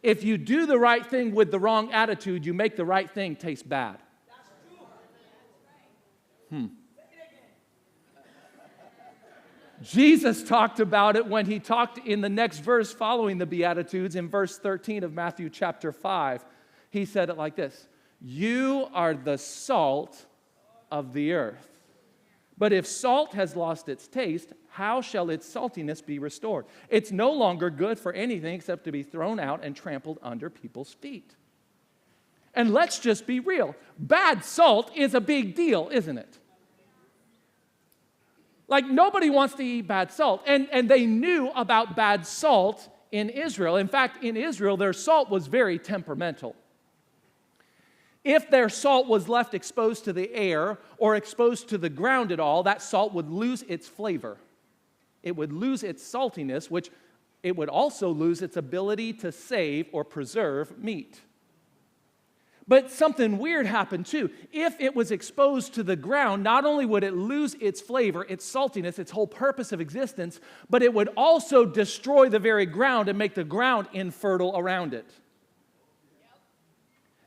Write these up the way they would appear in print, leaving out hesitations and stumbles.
If you do the right thing with the wrong attitude, you make the right thing taste bad. Jesus talked about it when he talked in the next verse following the Beatitudes, in verse 13 of Matthew chapter 5. He said it like this: "You are the salt of the earth. But if salt has lost its taste, how shall its saltiness be restored? It's no longer good for anything except to be thrown out and trampled under people's feet." And let's just be real. Bad salt is a big deal, isn't it? Like, nobody wants to eat bad salt. And they knew about bad salt in Israel. In fact, in Israel, their salt was very temperamental. If their salt was left exposed to the air or exposed to the ground at all, that salt would lose its flavor. It would lose its saltiness, which it would also lose its ability to save or preserve meat. But something weird happened too. If it was exposed to the ground, not only would it lose its flavor, its saltiness, its whole purpose of existence, but it would also destroy the very ground and make the ground infertile around it.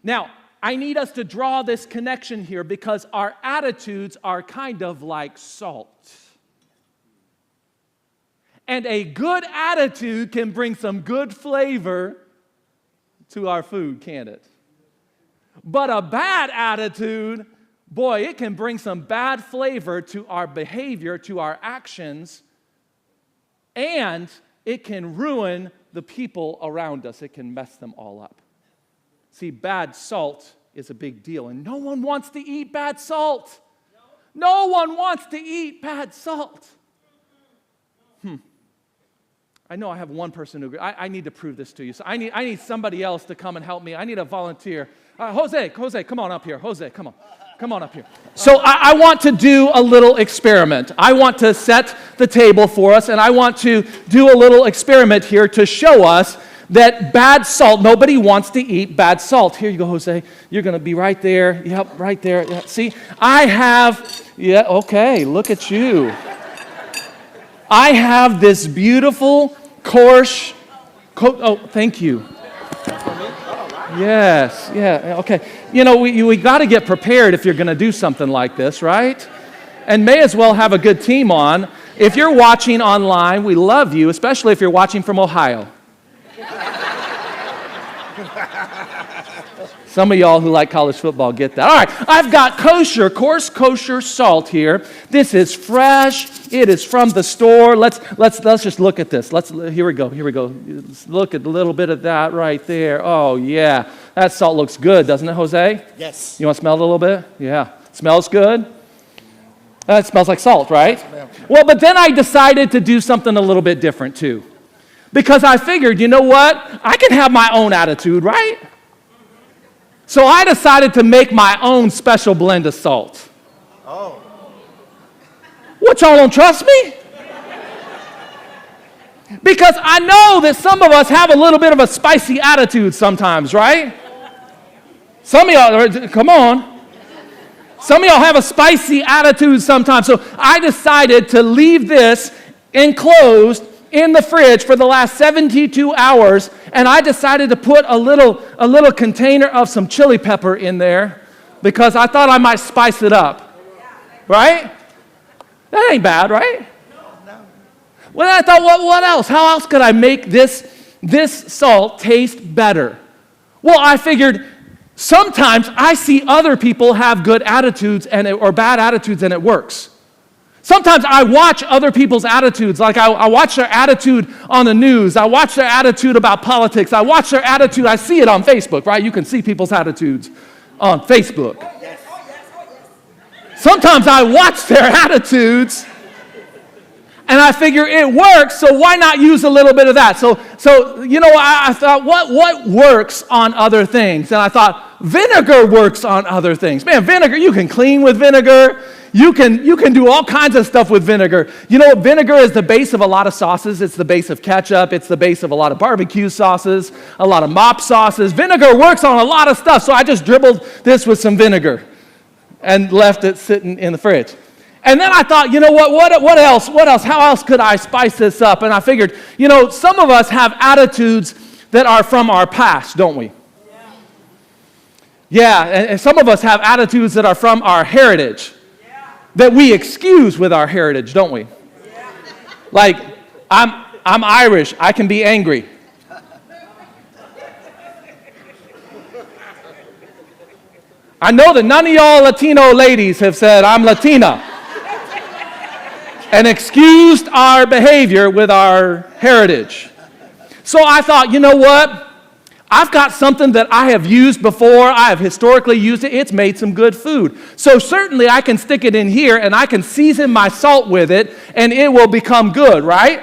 Now, I need us to draw this connection here because our attitudes are kind of like salt. And a good attitude can bring some good flavor to our food, can't it? But a bad attitude, boy, it can bring some bad flavor to our behavior, to our actions, and it can ruin the people around us. It can mess them all up. See, bad salt is a big deal, and no one wants to eat bad salt. No one wants to eat bad salt. I know I have one person who agrees. I need to prove this to you. So I need somebody else to come and help me. I need a volunteer. Jose, come on up here. Jose, come on up here. So I want to do a little experiment. I want to set the table for us, and I want to do a little experiment here to show us that bad salt, nobody wants to eat bad salt. Here you go, Jose. You're going to be right there. Yep, right there. Yeah. See, okay, look at you. I have this beautiful, coarse coat. Oh, thank you. Yes, yeah, okay. You know, we got to get prepared if you're going to do something like this, right? And may as well have a good team on. If you're watching online, we love you, especially if you're watching from Ohio. Some of y'all who like college football get that. All right, I've got coarse kosher salt here. This is fresh. It is from the store. Let's just look at this. Here we go. Let's look at a little bit of that right there. Oh yeah, that salt looks good, doesn't it, Jose? Yes. You want to smell it a little bit? Yeah, smells good. It smells like salt, right? Well, but then I decided to do something a little bit different too, because I figured, you know what? I can have my own attitude, right? So I decided to make my own special blend of salt. Oh. What, y'all don't trust me? Because I know that some of us have a little bit of a spicy attitude sometimes, right? Some of y'all, come on. Some of y'all have a spicy attitude sometimes. So I decided to leave this enclosed in the fridge for the last 72 hours, and I decided to put a little container of some chili pepper in there because I thought I might spice it up. Right? That ain't bad, right? No. Well, then I thought, what else? How else could I make this salt taste better? Well, I figured sometimes I see other people have good attitudes or bad attitudes, and it works. Sometimes I watch other people's attitudes, like I watch their attitude on the news. I watch their attitude about politics. I watch their attitude. I see it on Facebook, right? You can see people's attitudes on Facebook. Sometimes I watch their attitudes, and I figure it works, so why not use a little bit of that? So you know, I thought, what works on other things? And I thought, vinegar works on other things. Man, vinegar, you can clean with vinegar. You can do all kinds of stuff with vinegar. You know, vinegar is the base of a lot of sauces. It's the base of ketchup. It's the base of a lot of barbecue sauces, a lot of mop sauces. Vinegar works on a lot of stuff, so I just dribbled this with some vinegar and left it sitting in the fridge. And then I thought, you know what else? How else could I spice this up? And I figured, you know, some of us have attitudes that are from our past, don't we? Yeah, and some of us have attitudes that are from our heritage that we excuse with our heritage, don't we? Like, I'm Irish, I can be angry. I know that none of y'all Latino ladies have said, I'm Latina, and excused our behavior with our heritage. So I thought, you know what? I've got something that I have used before. I have historically used it. It's made some good food. So certainly I can stick it in here and I can season my salt with it and it will become good, right?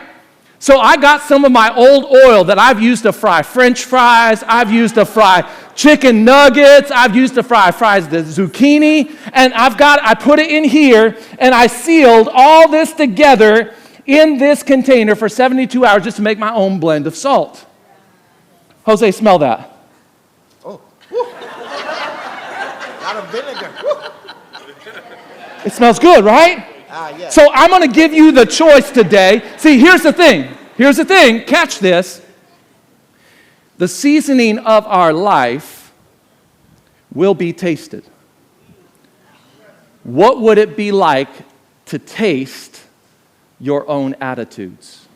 So I got some of my old oil that I've used to fry French fries. I've used to fry chicken nuggets. I've used to fry the zucchini. And I put it in here and I sealed all this together in this container for 72 hours just to make my own blend of salt. Jose, smell that. Oh, lot of vinegar. It smells good, right? Yeah. So I'm going to give you the choice today. See, here's the thing. Catch this. The seasoning of our life will be tasted. What would it be like to taste your own attitudes?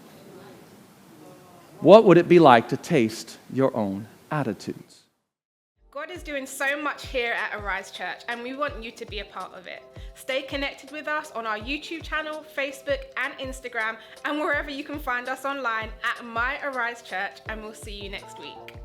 What would it be like to taste your own attitudes? God is doing so much here at Arise Church, and we want you to be a part of it. Stay connected with us on our YouTube channel, Facebook, and Instagram, and wherever you can find us online at My Arise Church, and we'll see you next week.